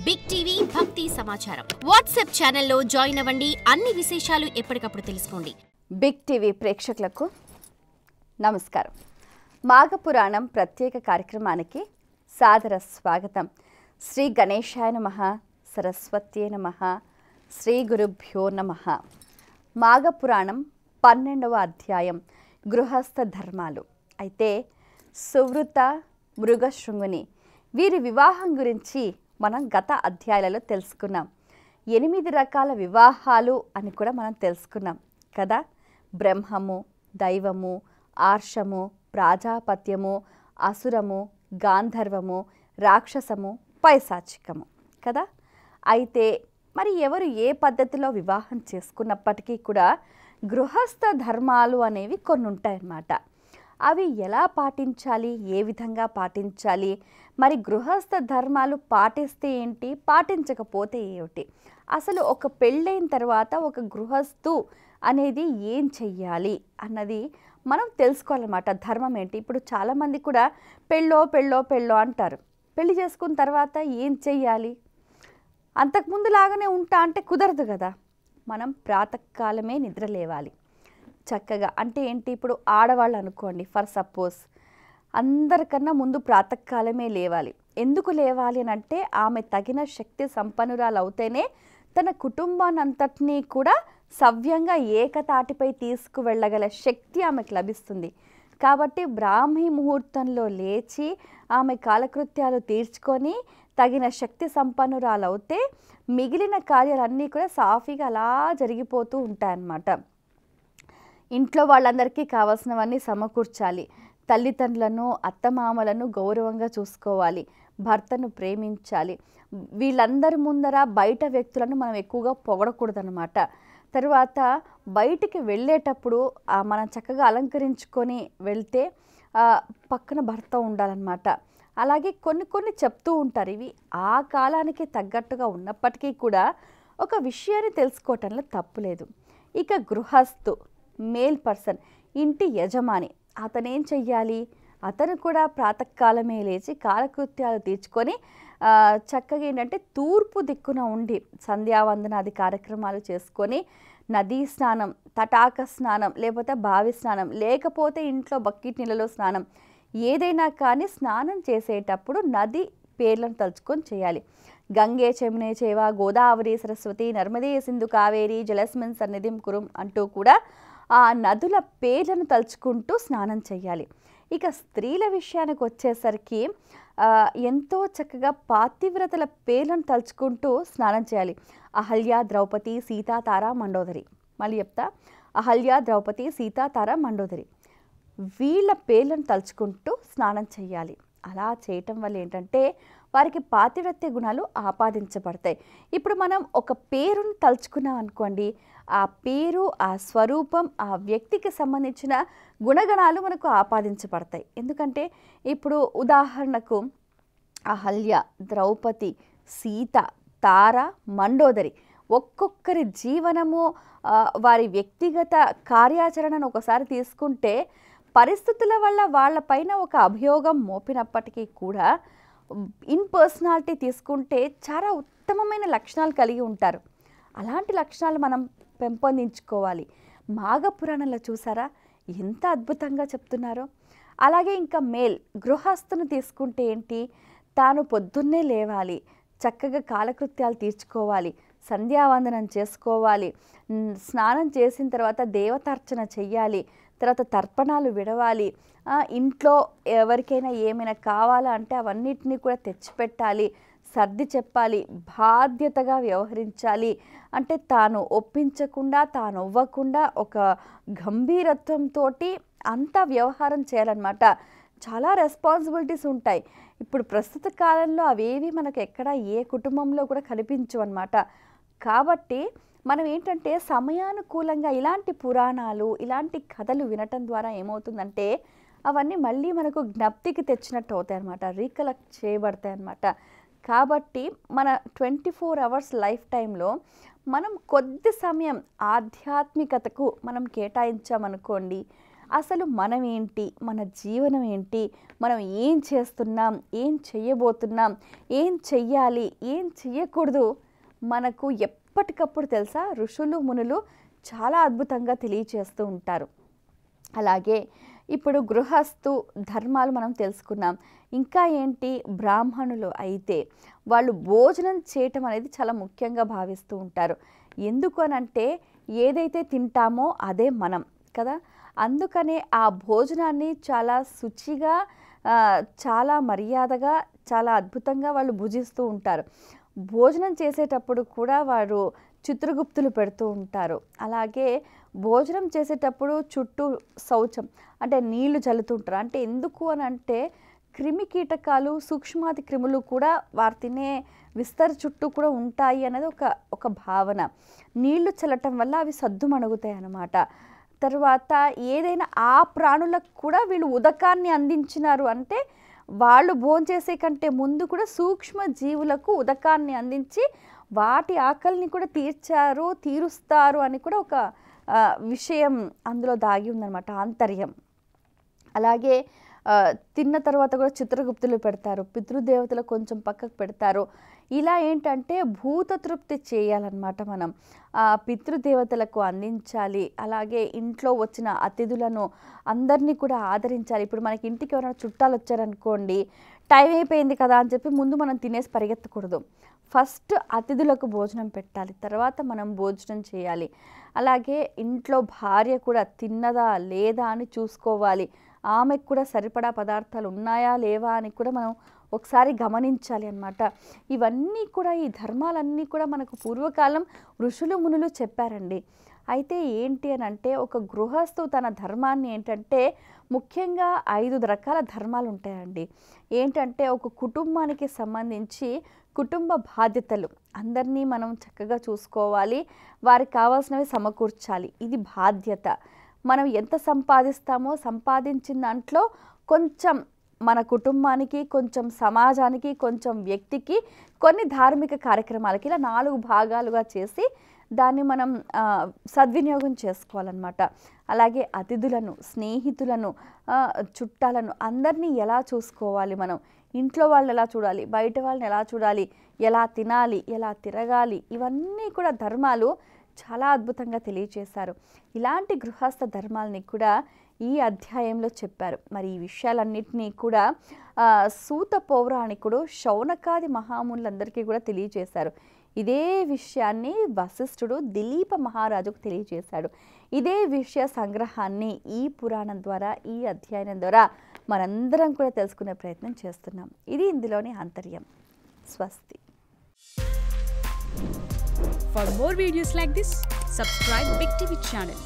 Big TV భక్తి సమాచారం WhatsApp ఛానల్లో జాయిన్ అవ్వండి. అన్ని విశేషాలు ఎప్పటికప్పుడు తెలుసుకోండి. బిగ్ టీవీ ప్రేక్షకులకు నమస్కారం. మాఘపురాణం ప్రత్యేక కార్యక్రమానికి సాదర స్వాగతం. శ్రీ గణేశాయ నమః, సరస్వత్యే నమః, శ్రీ గురుభ్యో నమః. మాఘపురాణం 12వ అధ్యాయం గృహస్థ ధర్మాలు. అయితే సువృత, మృగశృంగుని వీరి వివాహం గురించి మనం గత అధ్యాయాలలో తెలుసుకున్నాం. 8 రకాల వివాహాలు అని కూడా మనం తెలుసుకున్నాం కదా. బ్రహ్మము, దైవము, ఆర్షము, ప్రాజాపత్యము, అసురము, గాంధర్వము, రాక్షసము, పైశాచికము కదా. అయితే మరి ఎవరు ఏ పద్ధతిలో వివాహం చేసుకున్నప్పటికీ కూడా గృహస్థ ధర్మాలు అనేవి కొన్ని ఉంటాయన్నమాట. అవి ఎలా పాటించాలి, ఏ విధంగా పాటించాలి, మరి గృహస్థ ధర్మాలు పాటిస్తే ఏంటి, పాటించకపోతే ఏమిటి, అసలు ఒక పెళ్ళైన తర్వాత ఒక గృహస్థు అనేది ఏం చెయ్యాలి అన్నది మనం తెలుసుకోవాలన్నమాట. ధర్మం ఏంటి. ఇప్పుడు చాలామంది కూడా పెళ్ళో అంటారు. పెళ్ళి చేసుకున్న తర్వాత ఏం చెయ్యాలి, అంతకుముందు లాగానే ఉంటా అంటే కుదరదు కదా. మనం ప్రాతకాలమే నిద్ర లేవాలి చక్కగా. అంటే ఏంటి, ఇప్పుడు ఆడవాళ్ళు అనుకోండి, ఫర్ సపోజ్ అందరికన్నా ముందు ప్రాతకాలమే లేవాలి. ఎందుకు లేవాలి అని అంటే ఆమె తగిన శక్తి సంపన్నురాలు అవుతేనే తన కుటుంబాన్ని అంతటినీ కూడా సవ్యంగా ఏకతాటిపై తీసుకువెళ్ళగల శక్తి ఆమెకు లభిస్తుంది. కాబట్టి బ్రాహ్మీ ముహూర్తంలో లేచి ఆమె కాలకృత్యాలు తీర్చుకొని తగిన శక్తి సంపన్నురాలు అవుతే మిగిలిన కార్యాలన్నీ కూడా సాఫీగా అలా జరిగిపోతూ ఉంటాయన్నమాట. ఇంట్లో వాళ్ళందరికీ కావాల్సినవన్నీ సమకూర్చాలి. తల్లిదండ్రులను, అత్తమామలను గౌరవంగా చూసుకోవాలి. భర్తను ప్రేమించాలి. వీళ్ళందరి ముందర బయట వ్యక్తులను మనం ఎక్కువగా పొగడకూడదన్నమాట. తర్వాత బయటికి వెళ్ళేటప్పుడు మనం చక్కగా అలంకరించుకొని వెళ్తే పక్కన భర్త ఉండాలన్నమాట. అలాగే కొన్ని చెప్తూ ఉంటారు. ఇవి ఆ కాలానికి తగ్గట్టుగా ఉన్నప్పటికీ కూడా ఒక విషయాన్ని తెలుసుకోవటంలో తప్పులేదు. ఇక గృహస్థు, మేల్ పర్సన్, ఇంటి యజమాని, అతను ఏం చెయ్యాలి, అతను కూడా ప్రాతకాలమే లేచి కాలకృత్యాలు తీర్చుకొని చక్కగా ఏంటంటే తూర్పు దిక్కున ఉండి సంధ్యావందనాది కార్యక్రమాలు చేసుకొని నదీ స్నానం, తటాక స్నానం, లేకపోతే బావి స్నానం, లేకపోతే ఇంట్లో బకెట్ నీళ్ళలో స్నానం, ఏదైనా కానీ స్నానం చేసేటప్పుడు నది పేర్లను తలుచుకొని చేయాలి. గంగే చమునే చేవ గోదావరి సరస్వతి నర్మదే సింధు కావేరి జలస్మిన్ సన్నిధిం కురుం అంటూ కూడా ఆ నదుల పేర్లను తలుచుకుంటూ స్నానం చేయాలి. ఇక స్త్రీల విషయానికి వచ్చేసరికి ఎంతో చక్కగా పాతివ్రతల పేర్లను తలుచుకుంటూ స్నానం చేయాలి. అహల్య, ద్రౌపది, సీత, తార, మండోదరి. మళ్ళీ చెప్తా, అహల్య, ద్రౌపది, సీత, తార, మండోదరి, వీళ్ళ పేర్లను తలుచుకుంటూ స్నానం చేయాలి. అలా చేయటం వల్ల ఏంటంటే వారికి పాతివ్రత్య గుణాలు ఆపాదించబడతాయి. ఇప్పుడు మనం ఒక పేరును తలుచుకున్నాం అనుకోండి, ఆ పేరు, ఆ స్వరూపం, ఆ వ్యక్తికి సంబంధించిన గుణగణాలు మనకు ఆపాదించబడతాయి. ఎందుకంటే ఇప్పుడు ఉదాహరణకు అహల్య, ద్రౌపది, సీత, తార, మండోదరి ఒక్కొక్కరి జీవనము, వారి వ్యక్తిగత కార్యాచరణను ఒకసారి తీసుకుంటే పరిస్థితుల వల్ల వాళ్ళపైన ఒక అభియోగం మోపినప్పటికీ కూడా ఇన్ పర్సనాలిటీ తీసుకుంటే చాలా ఉత్తమమైన లక్షణాలు కలిగి ఉంటారు. అలాంటి లక్షణాలు మనం పెంపొందించుకోవాలి. మాఘపురాణంలో చూసారా ఎంత అద్భుతంగా చెప్తున్నారో. అలాగే ఇంకా మేల్ గృహస్థును తీసుకుంటే ఏంటి, తాను పొద్దున్నే లేవాలి, చక్కగా కాలకృత్యాలు తీర్చుకోవాలి, సంధ్యావందనం చేసుకోవాలి, స్నానం చేసిన తర్వాత దేవతార్చన చెయ్యాలి, తర్వాత తర్పణాలు విడవాలి, ఇంట్లో ఎవరికైనా ఏమైనా కావాలా అంటే అవన్నిటినీ కూడా తెచ్చిపెట్టాలి, సర్ది చెప్పాలి, బాధ్యతగా వ్యవహరించాలి. అంటే తాను ఒప్పించకుండా, తాను అవ్వకుండా ఒక గంభీరత్వంతో అంతా వ్యవహారం చేయాలన్నమాట. చాలా రెస్పాన్సిబిలిటీస్ ఉంటాయి. ఇప్పుడు ప్రస్తుత కాలంలో అవేవి మనకు ఎక్కడ ఏ కుటుంబంలో కూడా కనిపించవు అన్నమాట. కాబట్టి మనం ఏంటంటే సమయానుకూలంగా ఇలాంటి పురాణాలు, ఇలాంటి కథలు వినటం ద్వారా ఏమవుతుందంటే అవన్నీ మళ్ళీ మనకు జ్ఞప్తికి తెచ్చినట్టు అవుతాయి అన్నమాట, రీకలెక్ట్ చేయబడతాయి అన్నమాట. కాబట్టి మన 24 అవర్స్ లైఫ్ టైంలో మనం కొద్ది సమయం ఆధ్యాత్మికతకు మనం కేటాయించామనుకోండి, అసలు మనం ఏంటి, మన జీవనం ఏంటి, మనం ఏం చేస్తున్నాం, ఏం చెయ్యబోతున్నాం, ఏం చెయ్యాలి, ఏం చెయ్యకూడదు మనకు ఎప్పటికప్పుడు తెలుసా ఋషులు మునులు చాలా అద్భుతంగా తెలియచేస్తూ ఉంటారు. అలాగే ఇప్పుడు గృహస్థు ధర్మాలు మనం తెలుసుకున్నాం. ఇంకా ఏంటి, బ్రాహ్మణులు అయితే వాళ్ళు భోజనం చేయటం అనేది చాలా ముఖ్యంగా భావిస్తూ ఉంటారు. ఎందుకు అనంటే ఏదైతే తింటామో అదే మనం కదా, అందుకనే ఆ భోజనాన్ని చాలా శుచిగా చాలా మర్యాదగా చాలా అద్భుతంగా వాళ్ళు భుజిస్తూ ఉంటారు. భోజనం చేసేటప్పుడు కూడా వారు చిత్రగుప్తులు పెడుతూ ఉంటారు. అలాగే భోజనం చేసేటప్పుడు చుట్టూ శౌచం అంటే నీళ్లు చల్లుతుంటారు. అంటే ఎందుకు అని అంటే క్రిమి కీటకాలు సూక్ష్మాతి క్రిములు కూడా వారు తినే విస్తర చుట్టూ కూడా ఉంటాయి అనేది ఒక భావన. నీళ్లు చల్లటం వల్ల అవి సద్దుమణుగుతాయి అన్నమాట. తర్వాత ఏదైనా ఆ ప్రాణులకు కూడా వీళ్ళు ఉదకాన్ని అందించినారు అంటే వాళ్ళు భోంచేసే కంటే ముందు కూడా సూక్ష్మ జీవులకు ఉదకాన్ని అందించి వాటి ఆకలిని కూడా తీరుస్తారు అని కూడా ఒక విషయం అందులో దాగి ఉందన్నమాట, ఆంతర్యం. అలాగే తిన్న తర్వాత కూడా చిత్రగుప్తులు పెడతారు, పితృదేవతలు కొంచెం పక్కకు పెడతారు. ఇలా ఏంటంటే భూత తృప్తి చేయాలన్నమాట. మనం పితృదేవతలకు అందించాలి. అలాగే ఇంట్లో వచ్చిన అతిథులను అందరినీ కూడా ఆదరించాలి. ఇప్పుడు మనకి ఇంటికి ఎవరైనా చుట్టాలు వచ్చారనుకోండి, టైం అయిపోయింది కదా అని చెప్పి ముందు మనం తినేసి పరిగెత్తకూడదు. ఫస్ట్ అతిథులకు భోజనం పెట్టాలి, తర్వాత మనం భోజనం చేయాలి. అలాగే ఇంట్లో భార్య కూడా తిన్నదా లేదా అని చూసుకోవాలి. ఆమెకు కూడా సరిపడా పదార్థాలు ఉన్నాయా లేవా అని కూడా మనం ఒకసారి గమనించాలి అన్నమాట. ఇవన్నీ కూడా ఈ ధర్మాలన్నీ కూడా మనకు పూర్వకాలం ఋషులు మునులు చెప్పారండి. అయితే ఏంటి అని అంటే ఒక గృహస్థు తన ధర్మాన్ని ఏంటంటే ముఖ్యంగా 5 రకాల ధర్మాలు ఉంటాయండి. ఏంటంటే ఒక కుటుంబానికి సంబంధించి కుటుంబ బాధ్యతలు అందరినీ మనం చక్కగా చూసుకోవాలి, వారికి కావాల్సినవి సమకూర్చాలి, ఇది బాధ్యత. మనం ఎంత సంపాదిస్తామో సంపాదించిన దాంట్లో కొంచెం మన కుటుంబానికి, కొంచెం సమాజానికి, కొంచెం వ్యక్తికి, కొన్ని ధార్మిక కార్యక్రమాలకి ఇలా 4 భాగాలుగా చేసి దాన్ని మనం సద్వినియోగం చేసుకోవాలన్నమాట. అలాగే అతిథులను, స్నేహితులను, చుట్టాలను అందరినీ ఎలా చూసుకోవాలి, మనం ఇంట్లో వాళ్ళని ఎలా చూడాలి, బయట వాళ్ళని ఎలా చూడాలి, ఎలా తినాలి, ఎలా తిరగాలి, ఇవన్నీ కూడా ధర్మాలు చాలా అద్భుతంగా తెలియచేశారు. ఇలాంటి గృహస్థ ధర్మాలని కూడా ఈ అధ్యాయంలో చెప్పారు. మరి ఈ విషయాలన్నింటినీ కూడా సూత పౌరాణికుడు శౌనకాది మహామునులందరికీ కూడా తెలియచేశారు. ఇదే విషయాన్ని వశిష్ఠుడు దిలీప మహారాజుకు తెలియజేశాడు. ఇదే విషయ సంగ్రహాన్ని ఈ పురాణం ద్వారా, ఈ అధ్యయనం ద్వారా మనందరం కూడా తెలుసుకునే ప్రయత్నం చేస్తున్నాం. ఇది ఇందులోని ఆంతర్యం. స్వస్తి. For more videos like this, subscribe Big TV channel.